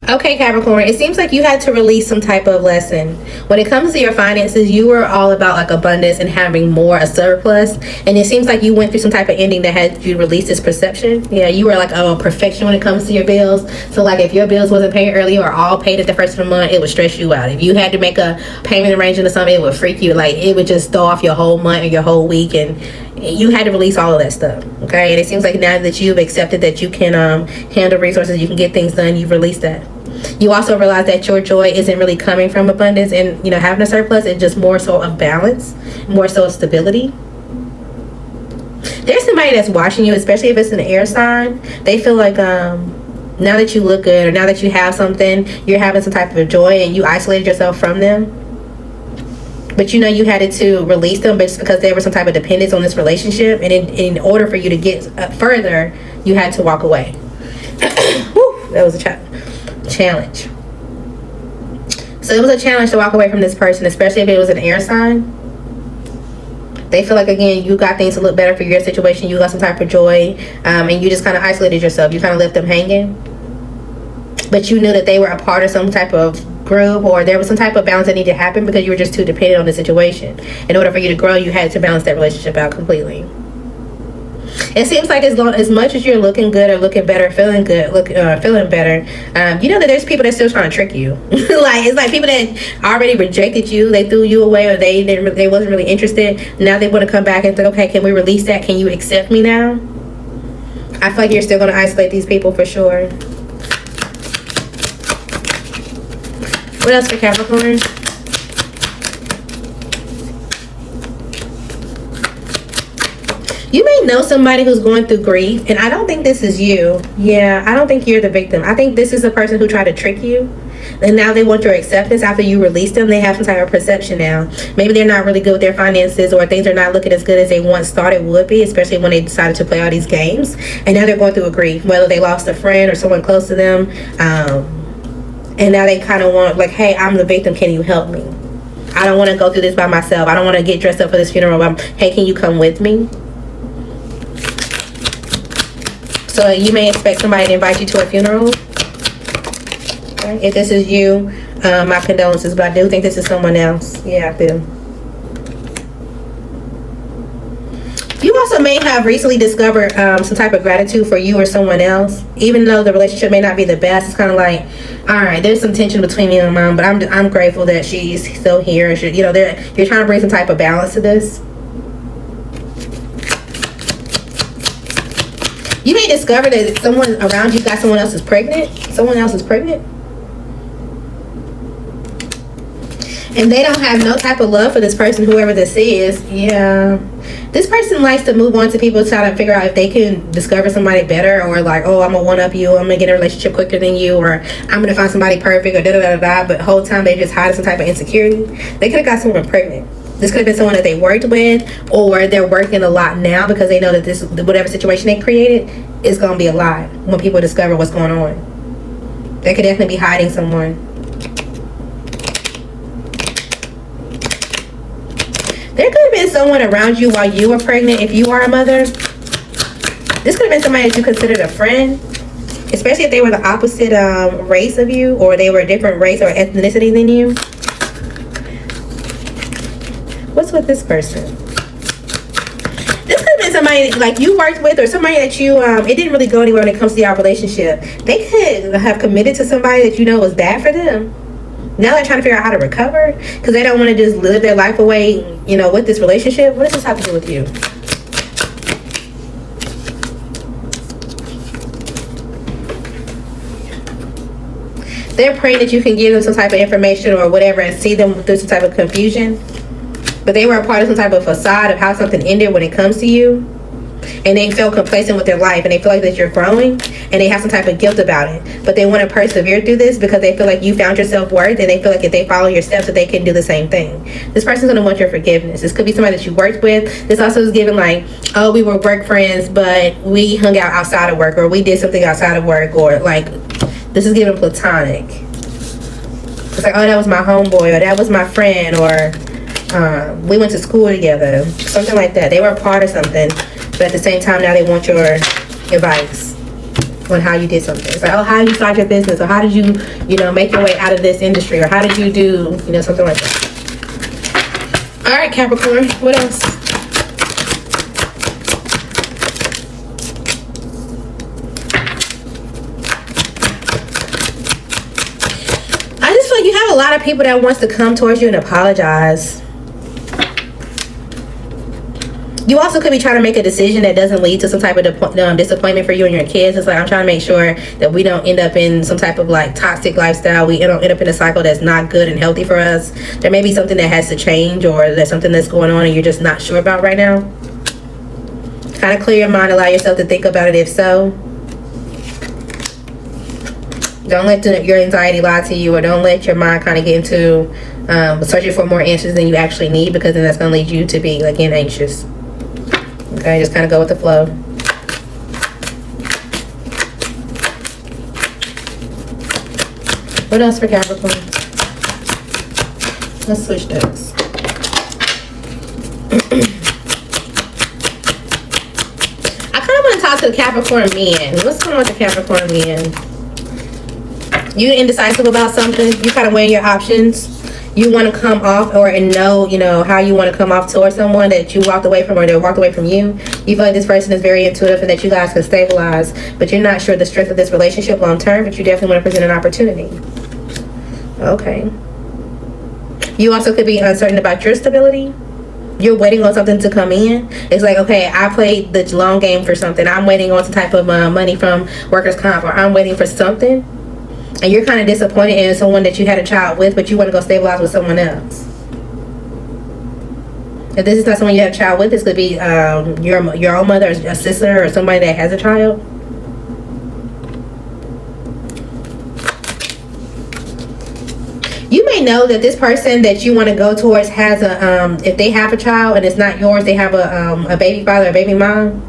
Okay, Capricorn, it seems like you had to release some type of lesson. When it comes to your finances, you were all about like abundance and having more, a surplus. And it seems like you went through some type of ending that had you release this perception. Yeah, you were like a perfection when it comes to your bills. So like if your bills wasn't paid early or all paid at the first of the month, it would stress you out. If you had to make a payment arrangement or something, it would freak you. Like it would just throw off your whole month or your whole week, and you had to release all of that stuff. Okay, and it seems like now that you've accepted that you can handle resources, you can get things done, you've released that. You also realize that your joy isn't really coming from abundance and having a surplus. It's just more so of balance, more so of stability. There's somebody that's watching you, especially if it's an air sign. They feel like now that you look good or now that you have something, you're having some type of joy and you isolated yourself from them. But you had to release them just because there was some type of dependence on this relationship, and in order for you to get further, you had to walk away. Whew, that was a challenge. So it was a challenge to walk away from this person, especially if it was an air sign. They feel like, again, you got things to look better for your situation. You got some type of joy, and you just kind of isolated yourself. You kind of left them hanging. But you knew that they were a part of some type of group, or there was some type of balance that needed to happen because you were just too dependent on the situation. In order for you to grow, you had to balance that relationship out completely. It seems like as much as you're looking good or looking better, feeling good, feeling better, you know that there's people that's still trying to trick you. Like it's like people that already rejected you, they threw you away, or they wasn't really interested. Now they want to come back and say, okay, can we release that? Can you accept me now? I feel like you're still going to isolate these people for sure. What else for Capricorn? You may know somebody who's going through grief, and I don't think this is you. Yeah, I don't think you're the victim. I think this is a person who tried to trick you, and now they want your acceptance after you release them. They have some type of perception now. Maybe they're not really good with their finances, or things are not looking as good as they once thought it would be, especially when they decided to play all these games. And now they're going through a grief, whether they lost a friend or someone close to them. And now they kind of want, like, hey, I'm the victim. Can you help me? I don't want to go through this by myself. I don't want to get dressed up for this funeral. Hey, can you come with me? So you may expect somebody to invite you to a funeral. Okay. If this is you, my condolences, but I do think this is someone else. Yeah, I do. You also may have recently discovered some type of gratitude for you or someone else. Even though the relationship may not be the best, it's kind of like, all right, there's some tension between me and mom, but I'm grateful that she's still here. You're trying to bring some type of balance to this. You may discover that someone around you got someone else is pregnant. Someone else is pregnant. And they don't have no type of love for this person, whoever this is. Yeah. This person likes to move on to people, trying to figure out if they can discover somebody better, or like, oh, I'm going to one-up you. I'm going to get a relationship quicker than you, or I'm going to find somebody perfect, or da-da-da-da-da. But the whole time they just hiding some type of insecurity. They could have got someone pregnant. This could have been someone that they worked with, or they're working a lot now because they know that this, whatever situation they created, is going to be a lie when people discover what's going on. They could definitely be hiding someone. There could have been someone around you while you were pregnant if you are a mother. This could have been somebody that you considered a friend, especially if they were the opposite race of you, or they were a different race or ethnicity than you. What's with this person? This could have been somebody like you worked with, or somebody that you it didn't really go anywhere when it comes to your relationship. They could have committed to somebody that was bad for them. Now they're trying to figure out how to recover because they don't want to just live their life away, with this relationship. What does this have to do with you? They're praying that you can give them some type of information or whatever and see them through some type of confusion. But they were a part of some type of facade of how something ended when it comes to you. And they feel complacent with their life, and they feel like that you're growing, and they have some type of guilt about it. But they want to persevere through this because they feel like you found your self-worth, and they feel like if they follow your steps that they can do the same thing. This person's going to want your forgiveness. This could be somebody that you worked with. This also is given like, oh, we were work friends, but we hung out outside of work, or we did something outside of work, or like, this is given platonic. It's like, oh, that was my homeboy, or that was my friend, or we went to school together, something like that. They were a part of something, but at the same time now they want your advice. on how you did something. It's like, oh, how did you start your business, or how did you, make your way out of this industry, or how did you do, something like that. All right, Capricorn, what else? I just feel like you have a lot of people that wants to come towards you and apologize. You also could be trying to make a decision that doesn't lead to some type of disappointment for you and your kids. It's like, I'm trying to make sure that we don't end up in some type of like toxic lifestyle. We don't end up in a cycle that's not good and healthy for us. There may be something that has to change, or there's something that's going on and you're just not sure about right now. Kind of clear your mind, allow yourself to think about it if so. Don't let your anxiety lie to you, or don't let your mind kind of get into searching for more answers than you actually need, because then that's going to lead you to be, again, anxious. Okay, just kind of go with the flow. What else for Capricorn? Let's switch decks. I kind of want to talk to the Capricorn men. What's going on with the Capricorn men? You indecisive about something. You kind of weighing your options. You want to come off and know how you want to come off towards someone that you walked away from, or they walked away from you. You feel like this person is very intuitive and that you guys can stabilize, but you're not sure the strength of this relationship long term, but you definitely want to present an opportunity. Okay. You also could be uncertain about your stability. You're waiting on something to come in. It's like, okay, I played the long game for something. I'm waiting on some type of money from workers' comp, or I'm waiting for something. And you're kind of disappointed in someone that you had a child with, but you want to go stabilize with someone else. If this is not someone you had a child with, this could be your own mother, or a sister, or somebody that has a child. You may know that this person that you want to go towards has if they have a child and it's not yours, they have a baby father or baby mom.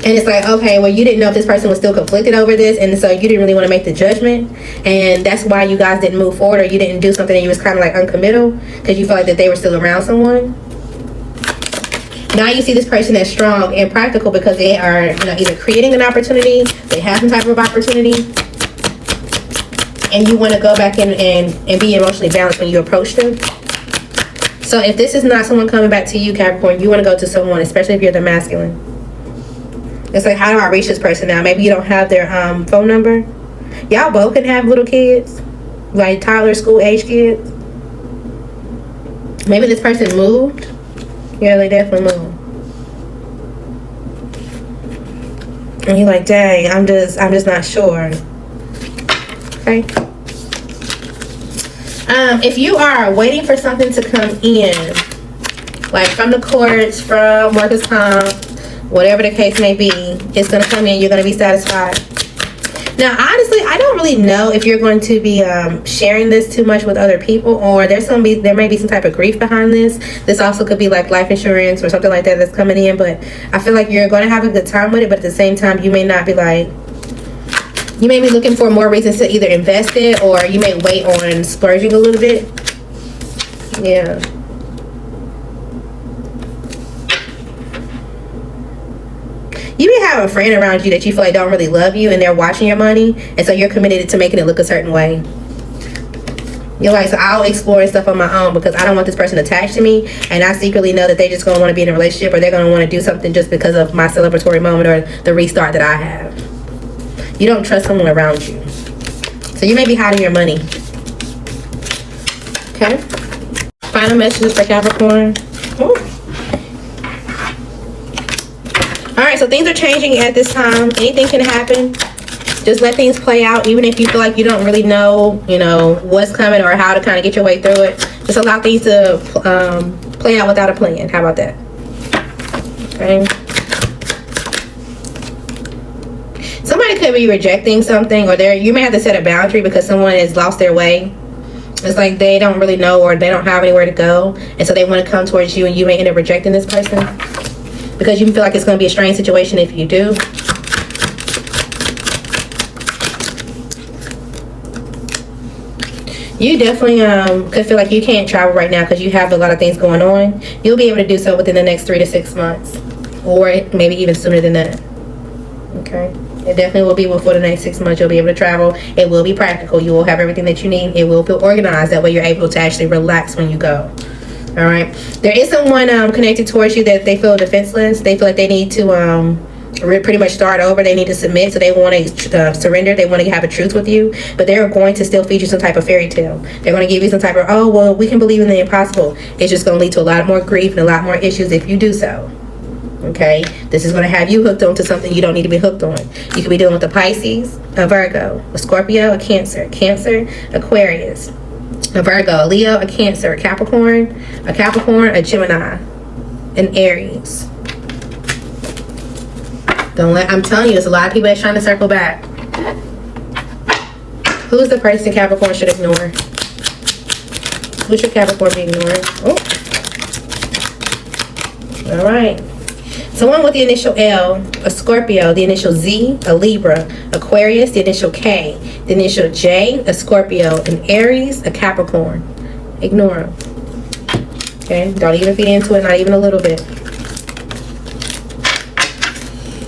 And it's like, okay, well, you didn't know if this person was still conflicted over this, and so you didn't really want to make the judgment, and that's why you guys didn't move forward, or you didn't do something, and you was kind of like uncommittal because you felt like that they were still around someone. Now you see this person as strong and practical because they are, either creating an opportunity, they have some type of opportunity, and you want to go back in and be emotionally balanced when you approach them. So if this is not someone coming back to you, Capricorn, you want to go to someone, especially if you're the masculine. It's like, how do I reach this person now? Maybe you don't have their phone number. Y'all both can have little kids, like toddler school age kids. Maybe this person moved. Yeah, they definitely moved. And you're like, dang, I'm just not sure. Okay. If you are waiting for something to come in, like from the courts, from workers' comp, whatever the case may be, it's going to come in. You're going to be satisfied. Now, honestly, I don't really know if you're going to be sharing this too much with other people, or there may be some type of grief behind this. This also could be like life insurance or something like that that's coming in, but I feel like you're going to have a good time with it, but at the same time, you may not be like, you may be looking for more reasons to either invest it, or you may wait on splurging a little bit. Yeah. You may have a friend around you that you feel like don't really love you, and they're watching your money, and so you're committed to making it look a certain way. You're like, so I'll explore stuff on my own because I don't want this person attached to me, and I secretly know that they just going to want to be in a relationship, or they're going to want to do something just because of my celebratory moment or the restart that I have. You don't trust someone around you. So you may be hiding your money. Okay? Final messages for Capricorn. Ooh. Alright, so things are changing at this time. Anything can happen. Just let things play out, even if you feel like you don't really know, what's coming or how to kind of get your way through it. Just allow things to play out without a plan. How about that? Okay. Somebody could be rejecting something, or you may have to set a boundary because someone has lost their way. It's like they don't really know, or they don't have anywhere to go, and so they want to come towards you, and you may end up rejecting this person because you feel like it's going to be a strange situation if you do. You definitely could feel like you can't travel right now because you have a lot of things going on. You'll be able to do so within the next 3 to 6 months, or maybe even sooner than that. Okay. It definitely will be for the next 6 months. You'll be able to travel. It will be practical. You will have everything that you need. It will feel organized. That way you're able to actually relax when you go. All right. There is someone connected towards you that they feel defenseless. They feel like they need to pretty much start over. They need to submit. So they want to surrender. They want to have a truce with you. But they're going to still feed you some type of fairy tale. They're going to give you some type of, oh, well, we can believe in the impossible. It's just going to lead to a lot more grief and a lot more issues if you do so. Okay, this is going to have you hooked onto something you don't need to be hooked on. You could be dealing with a Pisces, a Virgo, a Scorpio, a Cancer, Aquarius, a Virgo, a Leo, a Cancer, a Capricorn, a Gemini, an Aries. I'm telling you, there's a lot of people that's trying to circle back. Who's the person Capricorn should ignore? Who should Capricorn be ignoring? Oh. All right. Someone with the initial L, a Scorpio, the initial Z, a Libra, Aquarius, the initial K, the initial J, a Scorpio, an Aries, a Capricorn. Ignore them. Okay? Don't even feed into it, not even a little bit.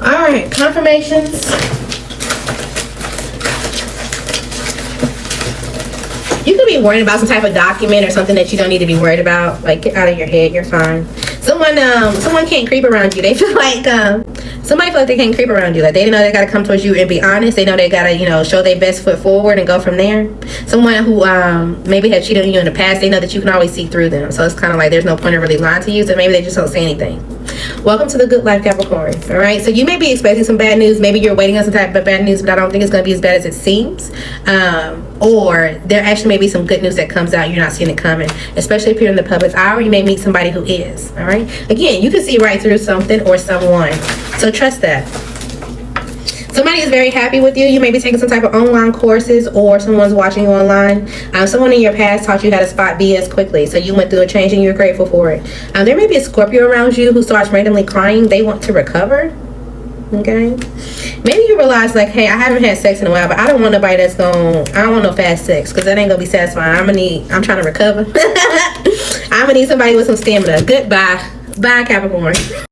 Alright, confirmations. You could be worried about some type of document or something that you don't need to be worried about. Like, get out of your head, you're fine. Someone can't creep around you. They feel like somebody feel like they can't creep around you. Like, they know they gotta come towards you and be honest. They know they gotta, show their best foot forward and go from there. Someone who maybe had cheated on you in the past, they know that you can always see through them. So it's kind of like there's no point of really lying to you. So maybe they just don't say anything. Welcome to the good life, Capricorn. All right. So you may be expecting some bad news. Maybe you're waiting on some type of bad news, but I don't think it's gonna be as bad as it seems. Or there actually may be some good news that comes out. You're not seeing it coming, especially if you're in the public eye, or you may meet somebody who is. All right. Again, you can see right through something or someone. So trust that. Somebody is very happy with you. You may be taking some type of online courses, or someone's watching you online. Someone in your past taught you how to spot BS quickly. So you went through a change and you're grateful for it. There may be a Scorpio around you who starts randomly crying. They want to recover. Okay. Maybe you realize, like, hey, I haven't had sex in a while, but I don't want nobody I don't want no fast sex, because that ain't gonna be satisfying. I'm trying to recover. I'm gonna need somebody with some stamina. Goodbye. Bye, Capricorn.